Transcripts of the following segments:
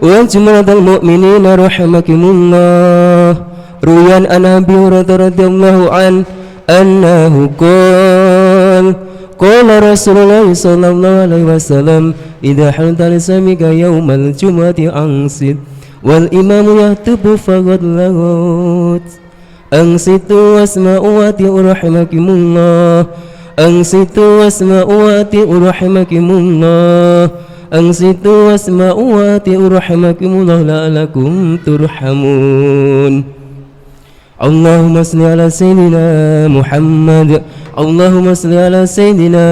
وجملة المؤمنين رحمكم الله. روي عن أبي هريرة رضي الله عنه أنه قال رسول الله صلى الله عليه وسلم إذا حلت لسانك يوم الجمعة أنصت والإمام يخطب فقد لغوت. أنصتوا واسمعوا وأطيعوا رحمكم الله. أنصتوا واسمعوا وأطيعوا رحمكم الله. أنصتوا واسمعوا وأطيعوا رحمكم الله لعلكم ترحمون. اللهم صل على سيدنا محمد. اللهم صل على سيدنا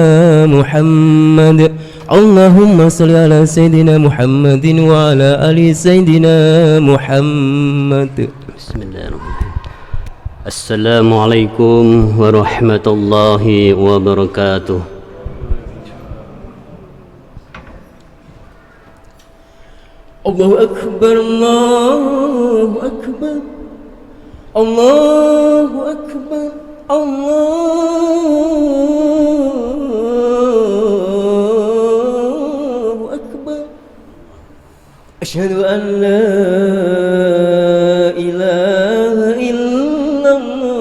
محمد. اللهم صل على سيدنا محمد وعلى آل سيدنا محمد. بسم الله الرحمن الرحيم. السلام عليكم ورحمة الله وبركاته. الله أكبر الله أكبر الله أكبر الله أكبر. أشهد أن لا إله إلا الله.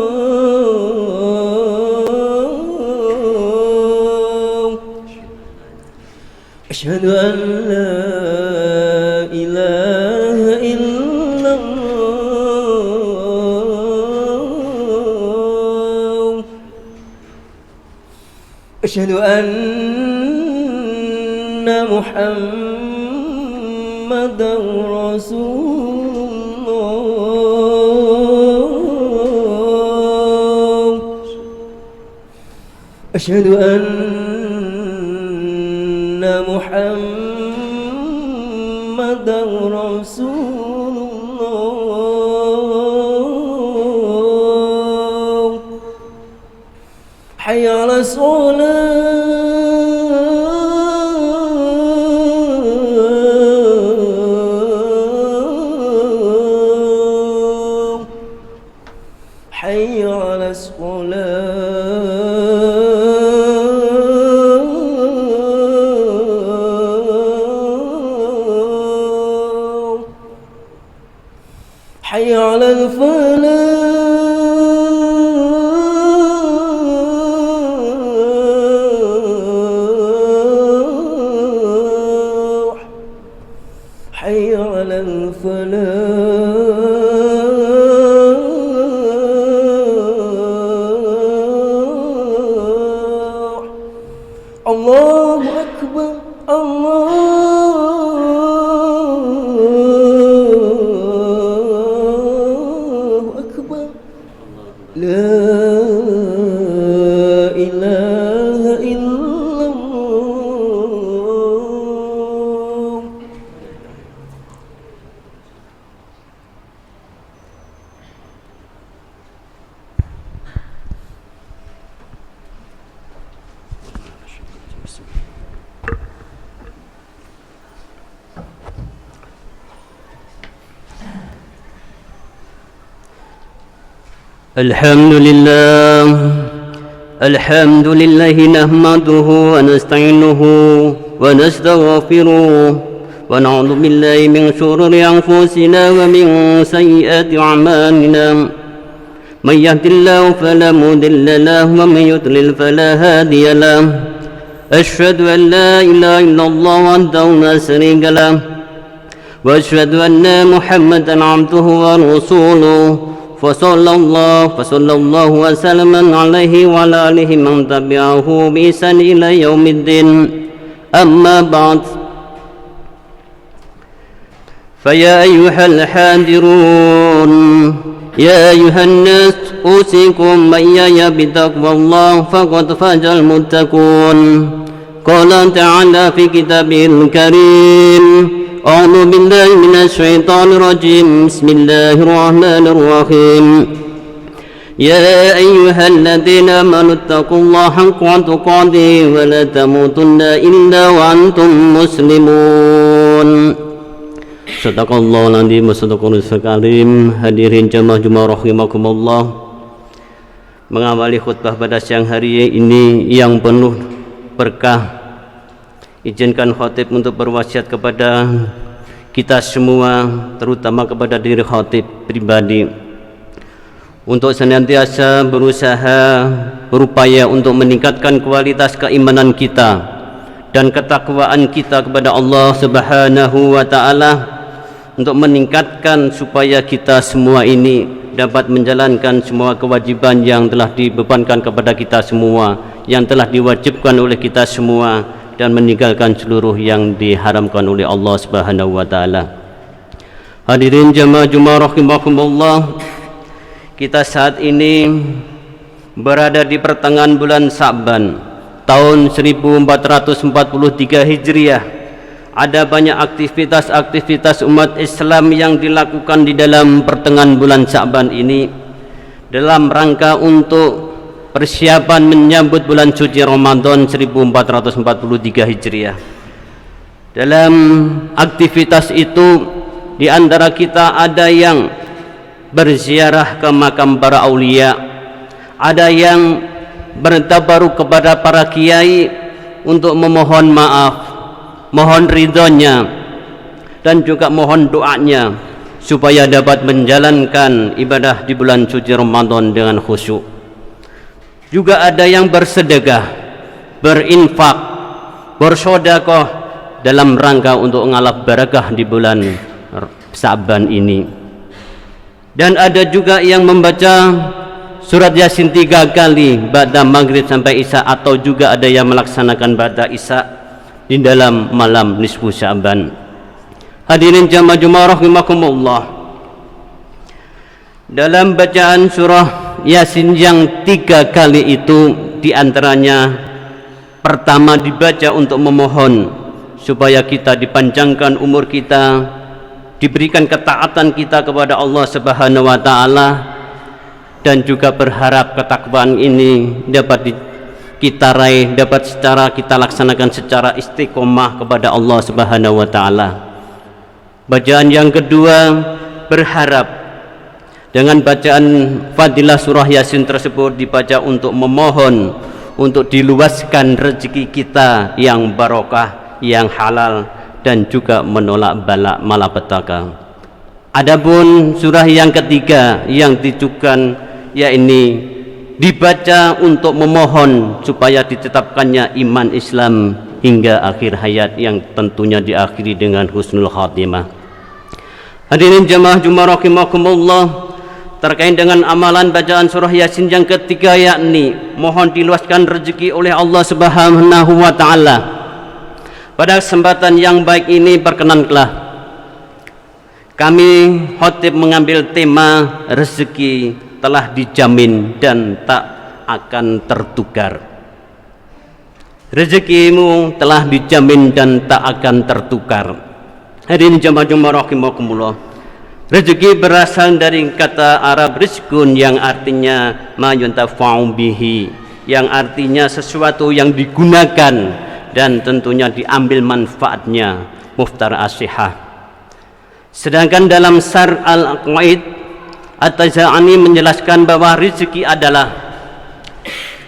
أشهد أن لا إله إلا الله. أشهد أن محمدا رسول الله. أشهد أن محمدا رسول الله. حي على الصلاة. حي على الصلاة. حي على الفلاح. حي على الفلاح. الله أكبر الله أكبر. لا إله إلا الله. الحمد لله نحمده ونستعينه ونستغفره ونعوذ بالله من شرور أنفسنا ومن سيئات أعمالنا. من يهد الله فلا مضل له ومن يضلل فلا هادي له. أشهد أن لا إله إلا الله وحده لا شريك له وأشهد أن محمدا عبده ورسوله. فصلى الله وسلم عليه وعلى آله من تبعه بإحسان إلى يوم الدين. أما بعد، فيا أيها الحاضرون، يا أيها الناس أوصيكم وإياي بتقوى الله فقد فاز المتقون. قال تعالى في كتابه الكريم: أعوذ بالله من الشيطان الرجيم. بسم الله الرحمن الرحيم. يا أيها الذين آمنوا اتقوا الله حق تقاته ولا تموتن إلا وأنتم مسلمون. Sadaqallahul adzim wa sadaqal karim. Hadirin jamaah Jumat rahimakumullah. Mengawali khutbah pada siang hari ini yang penuh berkah, izinkan khatib untuk berwasiat kepada kita semua, terutama kepada diri khatib pribadi, untuk senantiasa berusaha berupaya untuk meningkatkan kualitas keimanan kita dan ketakwaan kita kepada Allah Subhanahu wa taala, untuk meningkatkan supaya kita semua ini dapat menjalankan semua kewajiban yang telah dibebankan kepada kita semua, yang telah diwajibkan oleh kita semua, dan meninggalkan seluruh yang diharamkan oleh Allah Subhanahu wa taala. Hadirin jamaah Jumat rahimakumullah, kita saat ini berada di pertengahan bulan Sa'ban tahun 1443 Hijriah. Ada banyak aktivitas-aktivitas umat Islam yang dilakukan di dalam pertengahan bulan Sa'ban ini dalam rangka untuk persiapan menyambut bulan suci Ramadan 1443 Hijriah. Dalam aktivitas itu, di antara kita ada yang berziarah ke makam para aulia, ada yang bertabaruk kepada para kiai untuk memohon maaf, mohon ridhonya, dan juga mohon doanya supaya dapat menjalankan ibadah di bulan suci Ramadan dengan khusyuk. Juga ada yang bersedekah, berinfak, bersedekah dalam rangka untuk mengalap barakah di bulan Sa'ban ini. Dan ada juga yang membaca surat Yasin 3 kali ba'da maghrib sampai isya, atau juga ada yang melaksanakan ba'da isya di dalam malam nisfu Sa'ban. Hadirin jamaah Jumat rahimakumullah, dalam bacaan surah Yasin yang 3 kali itu, diantaranya pertama dibaca untuk memohon supaya kita dipanjangkan umur kita, diberikan ketaatan kita kepada Allah Subhanahu wa taala, dan juga berharap ketakwaan ini dapat kita raih, dapat kita laksanakan secara istiqomah kepada Allah Subhanahu wa taala. Bacaan yang kedua berharap dengan bacaan fadilah surah Yasin tersebut dibaca untuk memohon untuk diluaskan rezeki kita yang barokah, yang halal, dan juga menolak bala malapetaka. Adapun surah yang ketiga yang ditujukan, yakni dibaca untuk memohon supaya ditetapkannya iman Islam hingga akhir hayat, yang tentunya diakhiri dengan husnul khatimah. Hadirin jamaah Jumat rahimakumullah, terkait dengan amalan bacaan surah Yasin yang ketiga, yakni mohon diluaskan rezeki oleh Allah Subhanahu wa taala. Pada kesempatan yang baik ini, perkenankanlah kami khatib mengambil tema rezeki telah dijamin dan tak akan tertukar. Rezekimu telah dijamin dan tak akan tertukar. Hadirin jamaah Jumat rahimakumullah, rezeki berasal dari kata Arab rizkun, yang artinya ma yuntafa'u bihi, yang artinya sesuatu yang digunakan dan tentunya diambil manfaatnya, muftar as-sihah. Sedangkan dalam Syarh al-Aqwaid, At-Tazani menjelaskan bahwa rezeki adalah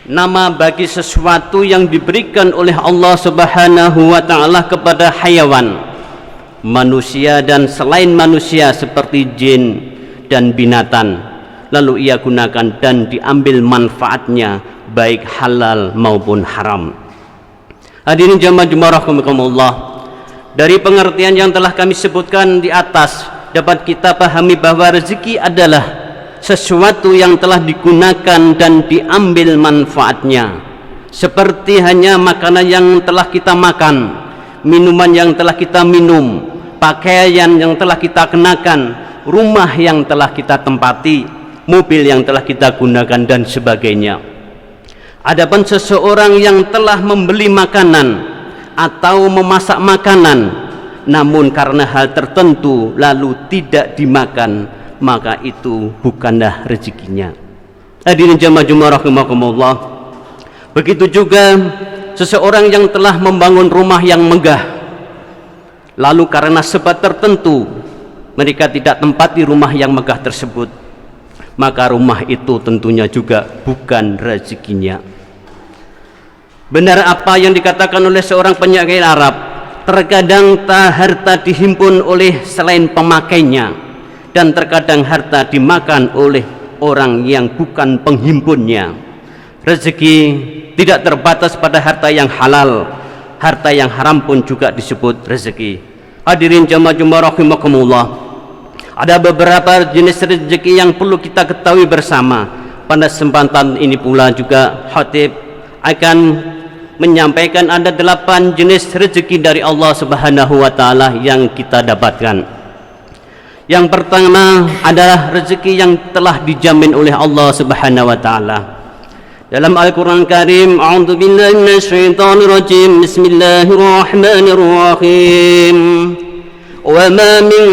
nama bagi sesuatu yang diberikan oleh Allah Subhanahu wa taala kepada hayawan, manusia dan selain manusia seperti jin dan binatang, lalu ia gunakan dan diambil manfaatnya baik halal maupun haram. Hadirin jamaah Jumat rahimakumullah, dari pengertian yang telah kami sebutkan di atas dapat kita pahami bahwa rezeki adalah sesuatu yang telah digunakan dan diambil manfaatnya, seperti hanya makanan yang telah kita makan, minuman yang telah kita minum, pakaian yang telah kita kenakan, rumah yang telah kita tempati, mobil yang telah kita gunakan, dan sebagainya. Adapun seseorang yang telah membeli makanan atau memasak makanan namun karena hal tertentu lalu tidak dimakan, maka itu bukanlah rezekinya. Hadirin jamaah Jumat rahimakumullah, begitu juga seseorang yang telah membangun rumah yang megah, lalu karena sebab tertentu mereka tidak tempati rumah yang megah tersebut, maka rumah itu tentunya juga bukan rezekinya. Benar apa yang dikatakan oleh seorang penyair Arab, Terkadang harta dihimpun oleh selain pemakainya, dan terkadang harta dimakan oleh orang yang bukan penghimpunnya. Rezeki tidak terbatas pada harta yang halal, harta yang haram pun juga disebut rezeki. Hadirin jamaah rahimakumullah, ada beberapa jenis rezeki yang perlu kita ketahui bersama. Pada kesempatan ini pula juga khatib akan menyampaikan ada 8 jenis rezeki dari Allah Subhanahu wa taala yang kita dapatkan. Yang pertama adalah rezeki yang telah dijamin oleh Allah Subhanahu wa taala. Dalam Al-Qur'an Karim, a'udzubillahi minasyaitonir rajim. Bismillahirrahmanirrahim. Wa ma min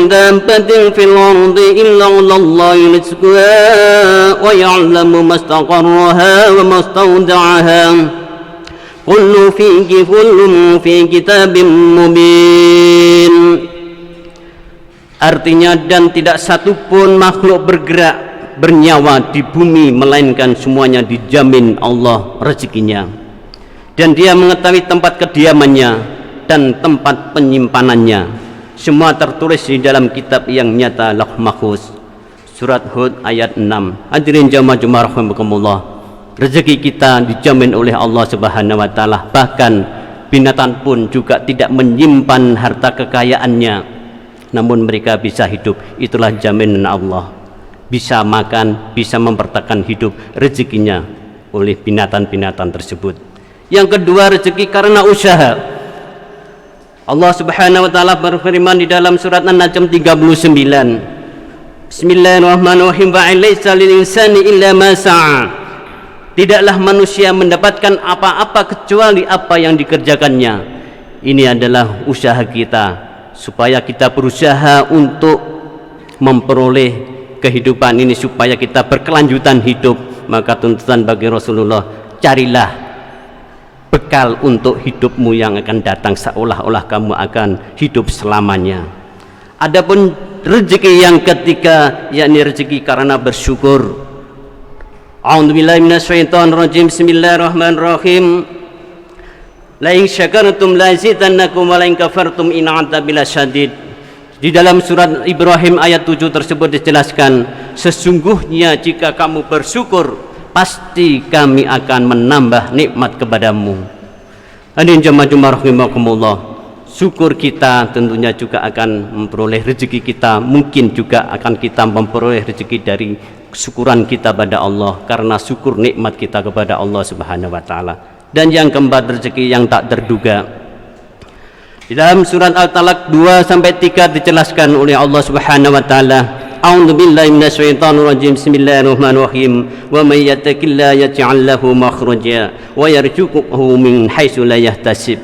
dabbatin fil ardi illa 'alallahi rizquha wa ya'lamu mustaqarraha wa mustawda'aha. Kullu fi kitabim mubin. Artinya, dan tidak satu pun makhluk bergerak bernyawa di bumi melainkan semuanya dijamin Allah rezekinya, dan dia mengetahui tempat kediamannya dan tempat penyimpanannya. Semua tertulis di dalam kitab yang nyata, Lauh Mahfuz. Surat Hud ayat 6. Hadirin jamaah rahimakumullah, rezeki kita dijamin oleh Allah Subhanahu wa taala. Bahkan binatang pun juga tidak menyimpan harta kekayaannya, namun mereka bisa hidup. Itulah jaminan Allah. Bisa makan, bisa mempertahankan hidup rezekinya oleh binatang-binatang tersebut. Yang kedua, rezeki karena usaha. Allah Subhanahu wa taala berfirman di dalam surat An-Najm 39. Bismillahirrahmanirrahim. Wa laisa lil insani illa ma sa'a. Tidaklah manusia mendapatkan apa-apa kecuali apa yang dikerjakannya. Ini adalah usaha kita, supaya kita berusaha untuk memperoleh kehidupan ini, supaya kita berkelanjutan hidup. Maka tuntutan bagi Rasulullah, carilah bekal untuk hidupmu yang akan datang, seolah-olah kamu akan hidup selamanya. Adapun rezeki yang ketiga, yakni rezeki karena bersyukur. A'udzubillahi minasyaitonirrajim. Bismillahirrahmanirrahim. La in syakartum la azidannakum wa la in kafartum in 'adzabi lasyadid. Di dalam surat Ibrahim ayat 7 tersebut dijelaskan, sesungguhnya jika kamu bersyukur, pasti kami akan menambah nikmat kepadamu. Hadirin jamaah rahimakumullah, syukur kita tentunya juga akan memperoleh rezeki kita. Mungkin juga akan kita memperoleh rezeki dari syukuran kita pada Allah, karena syukur nikmat kita kepada Allah Subhanahu wa taala. Dan yang keempat, rezeki yang tak terduga. Di dalam surat Al-Talaq 2-3 dijelaskan oleh Allah Subhanahu wa taala, a'udzubillahi minasyaitonirrajim. Bismillahirrahmanirrahim. Wa may yattaqillaha yaj'al lahu makhraja wa yarzuqhu min haitsu la yahtasib.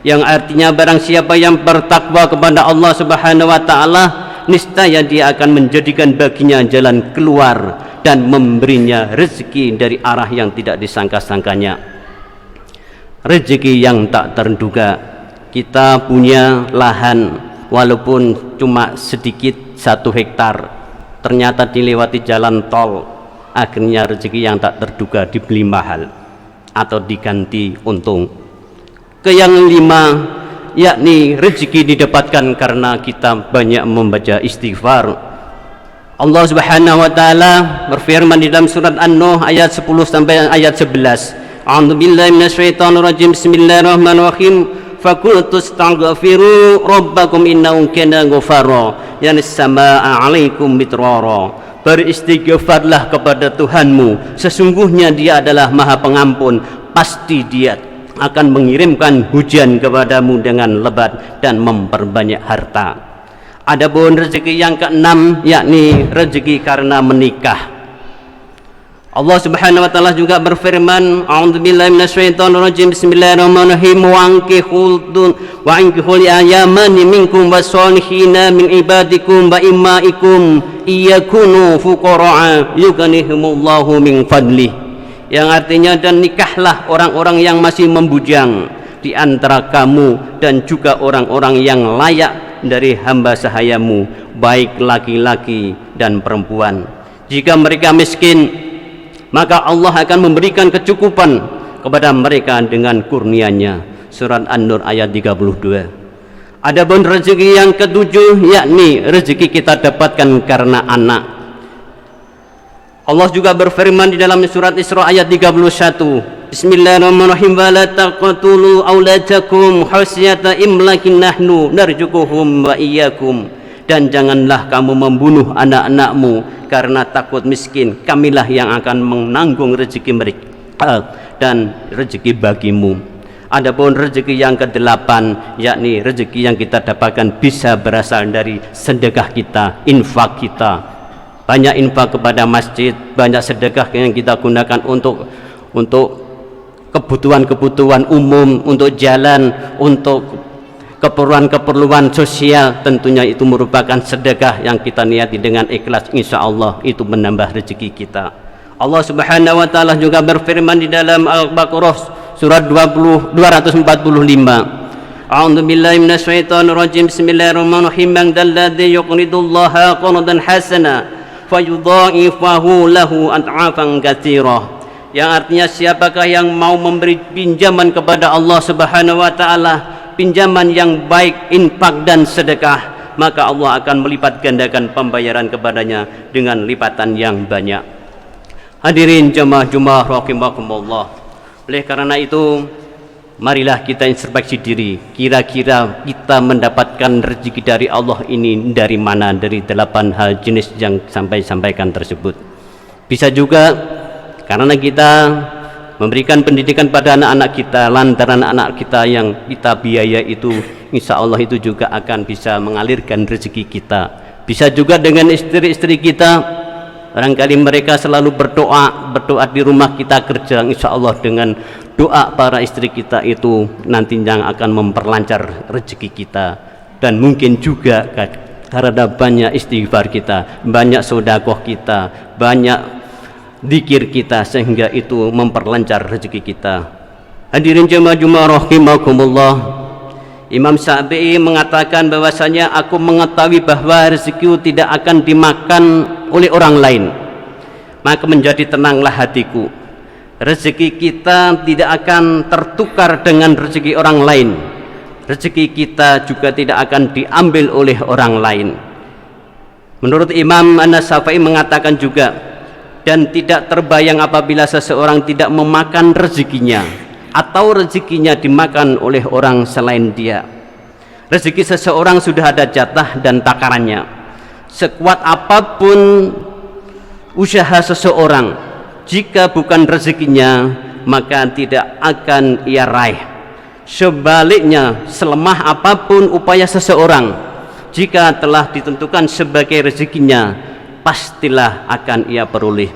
Yang artinya, barang siapa yang bertakwa kepada Allah Subhanahu wa taala, niscaya dia akan menjadikan baginya jalan keluar dan memberinya rezeki dari arah yang tidak disangka-sangkanya. Rezeki yang tak terduga. Kita punya lahan walaupun cuma sedikit, 1 hektar, ternyata dilewati jalan tol, akhirnya rezeki yang tak terduga dibeli mahal atau diganti untung. Yang kelima, yakni rezeki didapatkan karena kita banyak membaca istighfar. Allah Subhanahu wa taala berfirman di dalam surat An-Nuh ayat 10 sampai ayat 11. A'udzubillahi minasyaitonirrajim. Bismillahirrahmanirrahim. Faqultu astaghfiru rabbakum innahu kana ghafara yanis samaa'a 'alaikum midrara. Beristighfarlah kepada Tuhanmu, sesungguhnya Dia adalah Maha Pengampun, pasti Dia akan mengirimkan hujan kepadamu dengan lebat dan memperbanyak harta. Adapun rezeki yang keenam, yakni rezeki karena menikah. Allah Subhanahu wa taala juga berfirman, a'udzubillahi minasyaitonirrajim. Bismillahirrahmanirrahim. Wa ankihul ayamani minkum wasolihina min ibadikum wa imaikum iyakunu fuqara'a yughnihimullahu min fadlih. Yang artinya, dan nikahlah orang-orang yang masih membujang di antara kamu dan juga orang-orang yang layak dari hamba sahayamu, baik laki-laki dan perempuan. Jika mereka miskin, maka Allah akan memberikan kecukupan kepada mereka dengan kurnia-Nya. surat An-Nur ayat 32. Adapun rezeki yang ketujuh, yakni rezeki kita dapatkan karena anak. Allah juga berfirman di dalam surat Isra ayat 31. Bismillahirrahmanirrahim. Wa la taqtulu auladakum khasyata imlakin nahnu narzuquhum wa iyyakum. Dan janganlah kamu membunuh anak-anakmu karena takut miskin. Kamilah yang akan menanggung rezeki mereka dan rezeki bagimu. Adapun rezeki yang kedelapan, yakni rezeki yang kita dapatkan bisa berasal dari sedekah kita, infak kita. Banyak infak kepada masjid, banyak sedekah yang kita gunakan untuk kebutuhan-kebutuhan umum, untuk jalan, untuk keperluan-keperluan sosial. Tentunya itu merupakan sedekah yang kita niati dengan ikhlas, insya Allah itu menambah rezeki kita. Allah Subhanahu wa Ta'ala juga berfirman di dalam Al-Baqarah surat 245. A'udzu billahi minasyaitonir rajim. Bismillahirrahmanirrahim. Man dzalladzi yuqridullaha qardan hasana fayudha'ifahu lahu ad'afan katsira. Yang artinya siapakah yang mau memberi pinjaman kepada Allah Subhanahu wa Ta'ala, pinjaman yang baik, infak dan sedekah, maka Allah akan melipat gandakan pembayaran kepadanya dengan lipatan yang banyak. Hadirin jemaah rahimakumullah. Oleh karena itu, marilah kita introspeksi diri. Kira-kira kita mendapatkan rezeki dari Allah ini dari mana? Dari 8 hal jenis yang sampaikan tersebut. Bisa juga karena kita memberikan pendidikan pada anak-anak kita, lantaran anak kita yang kita biaya itu, insya Allah itu juga akan bisa mengalirkan rezeki kita. Bisa juga dengan istri-istri kita. Barangkali mereka selalu berdoa di rumah kita kerja, insya Allah dengan doa para istri kita itu nantinya akan memperlancar rezeki kita. Dan mungkin juga karena banyak istighfar kita, banyak sedekah kita, banyak zikir kita, sehingga itu memperlancar rezeki kita. Hadirin jemaah rahimakumullah, Imam Syafi'i mengatakan bahwasanya aku mengetahui bahwa rezekiku tidak akan dimakan oleh orang lain, maka menjadi tenanglah hatiku. Rezeki kita tidak akan tertukar dengan rezeki orang lain. Rezeki kita juga tidak akan diambil oleh orang lain. Menurut Imam An-Syafi'i mengatakan juga, dan tidak terbayang apabila seseorang tidak memakan rezekinya atau rezekinya dimakan oleh orang selain dia. Rezeki seseorang sudah ada jatah dan takarannya. Sekuat apapun usaha seseorang, jika bukan rezekinya maka tidak akan ia raih. Sebaliknya, selemah apapun upaya seseorang, jika telah ditentukan sebagai rezekinya, pastilah akan ia peroleh.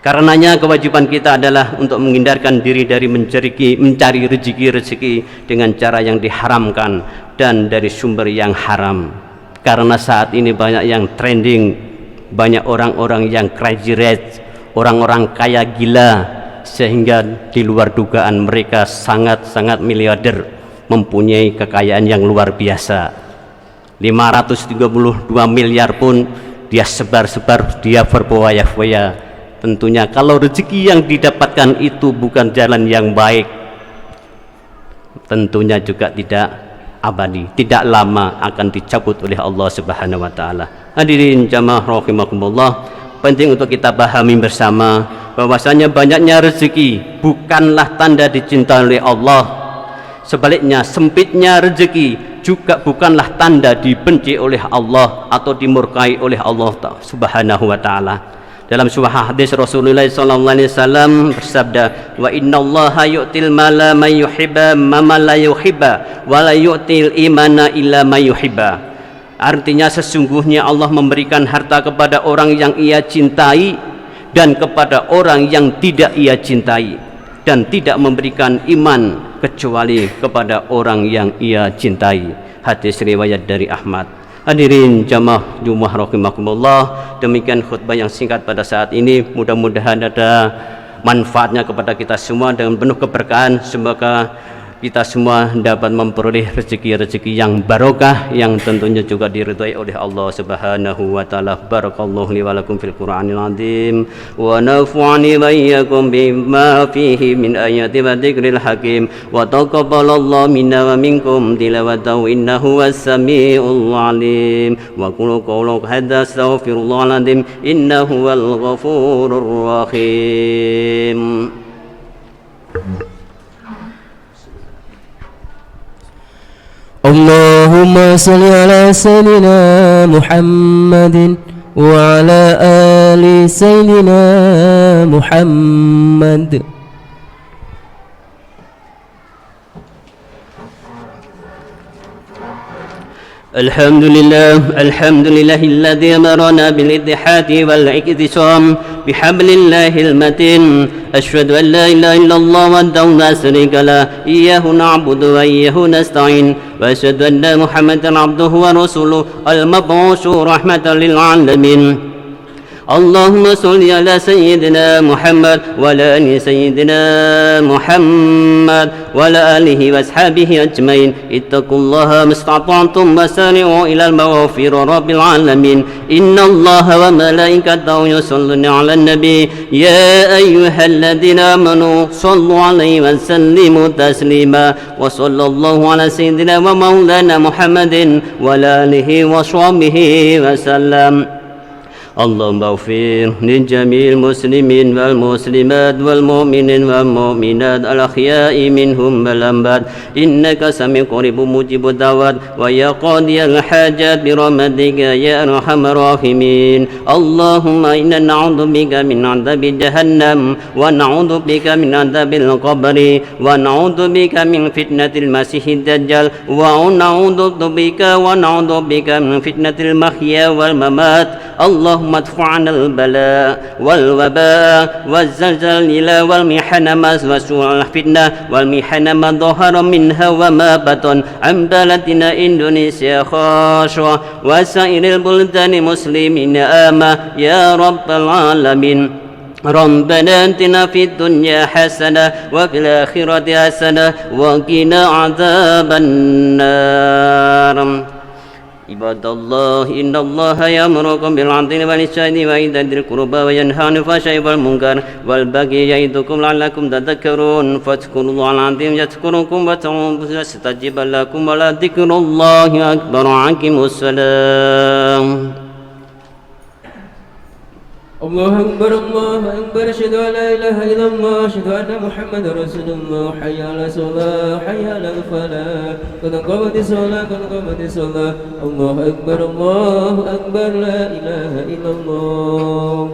Karenanya kewajiban kita adalah untuk menghindarkan diri dari mencari rezeki dengan cara yang diharamkan dan dari sumber yang haram. Karena saat ini banyak yang trending, banyak orang-orang yang crazy rich, orang-orang kaya gila, sehingga di luar dugaan mereka sangat-sangat miliarder, mempunyai kekayaan yang luar biasa. 532 miliar pun dia sebar-sebar, dia berfoya-foya. Tentunya kalau rezeki yang didapatkan itu bukan jalan yang baik, tentunya juga tidak abadi, tidak lama akan dicabut oleh Allah Subhanahu wa Ta'ala. Hadirin jamaah rahimakumullah, penting untuk kita pahami bersama bahwasanya banyaknya rezeki bukanlah tanda dicintai oleh Allah. Sebaliknya, sempitnya rezeki juga bukanlah tanda dibenci oleh Allah atau dimurkai oleh Allah Subhanahu wa Ta'ala. Dalam sebuah hadis Rasulullah SAW bersabda, wa innallaha yu'til mala man yuhibba ma la yuhibba wa la yu'til imana illa man yuhibba. Artinya sesungguhnya Allah memberikan harta kepada orang yang ia cintai dan kepada orang yang tidak ia cintai, dan tidak memberikan iman kecuali kepada orang yang ia cintai. Hadis riwayat dari Ahmad. Hadirin jamaah rahimakumullah, demikian khutbah yang singkat pada saat ini. Mudah-mudahan ada manfaatnya kepada kita semua dengan penuh keberkahan. Semoga kita semua dapat memperoleh rezeki-rezeki yang barokah yang tentunya juga diridhai oleh Allah Subhanahu wa taala. Barakallahu li wa lakum fil Qur'anil azim wa nafa'ani wa iyyakum bima fihi min ayati wa dzikril hakim wa taqabbalallahu minna wa minkum tilawatahu innahu was-sami'ul alim wa qulu qawlan hadza astaghfirullahal azim innahu wal ghafurur rahim. اللهم صل على سيدنا محمد وعلى آل سيدنا محمد. الحمد لله الذي أمرنا بالاتحاد والاعتصام بحبل الله المتين. أشهد أن لا إله إلا الله وحده لا شريك له إياه نعبد وإياه نستعين وأشهد أن محمدا عبده ورسوله المبعوث رحمة للعالمين. اللهم صل على سيدنا محمد وعلى آل سيدنا محمد وعلى آله وأصحابه أجمعين. اتقوا الله ما استطعتم وسارعوا إلى المغفرة رب العالمين. إن الله وملائكته يصلون على النبي يا أيها الذين آمنوا صلوا عليه وسلموا تسليما. وصلى الله على سيدنا ومولانا محمد وعلى آله وصحبه وسلم. اللهم اغفر لجميع المسلمين والمسلمات والمؤمنين والمؤمنات الأحياء منهم والأموات إنك سميع قريب مجيب الدعوات ويا قاضي الحاجات برحمتك يا أرحم الراحمين. اللهم إنا نعوذ بك من عذاب جهنم ونعوذ بك من عذاب القبر ونعوذ بك من فتنة المسيح الدجال ونعوذ بك من فتنة المحيا والممات. اللهم ادفع عنا البلاء والوباء والزلزال والمحن وسوء الفتنة والمحن ما ظهر منها وما بطن عن بلدنا إندونيسيا خاصة وسائر البلدان المسلمين آمة يا رب العالمين. ربنا آتنا في الدنيا حسنة وفي الآخرة حسنة وقنا عذاب النار. عباد الله إن الله يأمركم بالعدل والإحسان وإيتاء ذي القربى وينهى عن الفحشاء والمنكر والبغي يعظكم لعلكم تذكرون. فاذكروا الله العظيم يذكركم وادعوه يستجب لكم ولذكر الله أكبر. أقيموا الصلاة. الله أكبر الله أكبر أشهد أن لا إله إلا الله أشهد أن محمدا رسول الله. حي على الصلاة حي على الفلاح قد قامت الصلاة قد قامت الصلاة. الله أكبر لا إله إلا الله.